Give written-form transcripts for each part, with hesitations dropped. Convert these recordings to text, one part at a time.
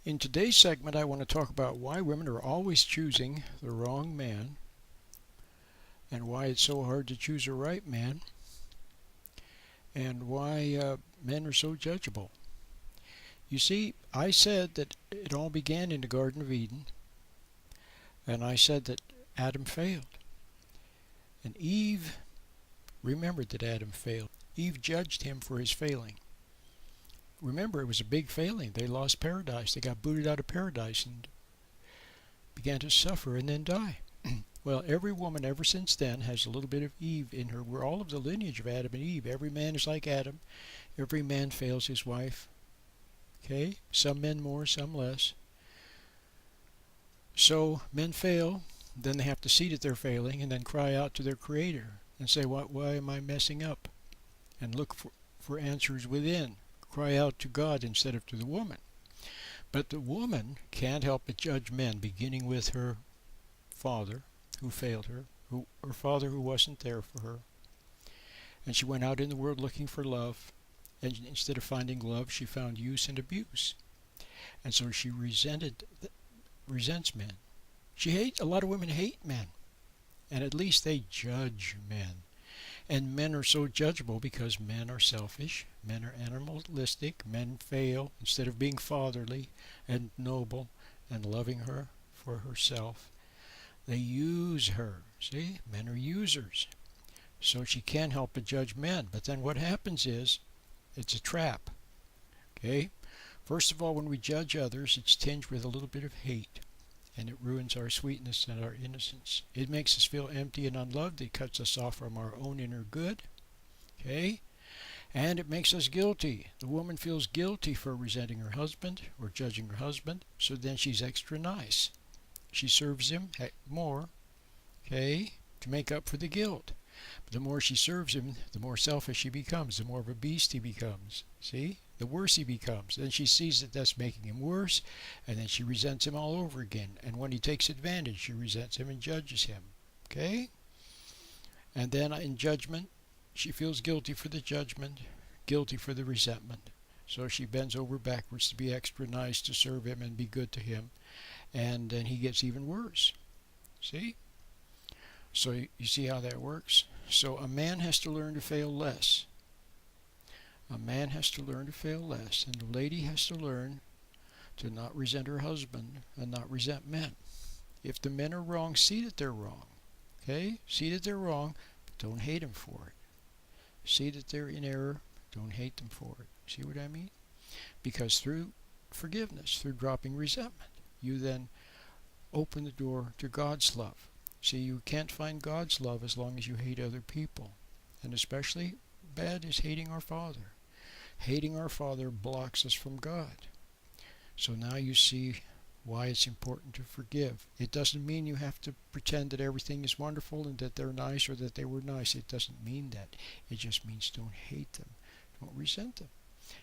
In today's segment, I want to talk about why women are always choosing the wrong man and why it's so hard to choose a right man and why men are so judgeable. You see, I said that it all began in the Garden of Eden, and I said that Adam failed. And Eve remembered that Adam failed. Eve judged him for his failing. Remember, it was a big failing. They lost paradise. They got booted out of paradise and began to suffer and then die. Well, every woman ever since then has a little bit of Eve in her. We're all of the lineage of Adam and Eve. Every man is like Adam. Every man fails his wife. Okay? Some men more, some less. So men fail, then they have to see that they're failing and then cry out to their Creator and say, why am I messing up? And look for answers within. Cry out to God instead of to the woman. But the woman can't help but judge men, beginning with her father who failed her, her father who wasn't there for her. And she went out in the world looking for love, and instead of finding love, she found use and abuse. And so she resents men. A lot of women hate men, and at least they judge men. And men are so judgeable because men are selfish, men are animalistic, men fail instead of being fatherly and noble and loving her for herself. They use her. See, men are users. So she can't help but judge men. But then what happens is, it's a trap. Okay? First of all, when we judge others, it's tinged with a little bit of hate. And it ruins our sweetness and our innocence. It makes us feel empty and unloved. It cuts us off from our own inner good. Okay? And it makes us guilty. The woman feels guilty for resenting her husband or judging her husband, so then she's extra nice. She serves him more, okay, to make up for the guilt. But the more she serves him, the more selfish she becomes, the more of a beast he becomes. See? The worse he becomes. Then she sees that that's making him worse, and then she resents him all over again. And when he takes advantage, she resents him and judges him. Okay? And then in judgment, she feels guilty for the judgment, guilty for the resentment. So she bends over backwards to be extra nice, to serve him and be good to him. And then he gets even worse. See? So you see how that works? So a man has to learn to fail less. A man has to learn to fail less. And the lady has to learn to not resent her husband and not resent men. If the men are wrong, see that they're wrong. Okay? See that they're wrong, but don't hate them for it. See that they're in error, don't hate them for it. See what I mean? Because through forgiveness, through dropping resentment, you then open the door to God's love. See, you can't find God's love as long as you hate other people. And especially bad is hating our Father. Hating our Father blocks us from God. So now you see why it's important to forgive. It doesn't mean you have to pretend that everything is wonderful and that they're nice or that they were nice. It doesn't mean that. It just means don't hate them. Don't resent them.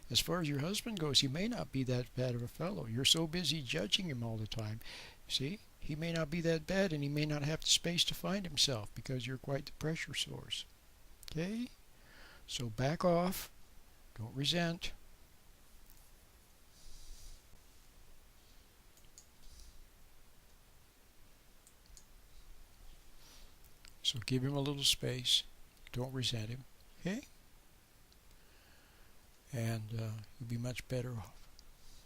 As far as your husband goes, he may not be that bad of a fellow. You're so busy judging him all the time. See, he may not be that bad, and he may not have the space to find himself because you're quite the pressure source. Okay? So back off. Don't resent. So give him a little space. Don't resent him. Okay? And you'll be much better off.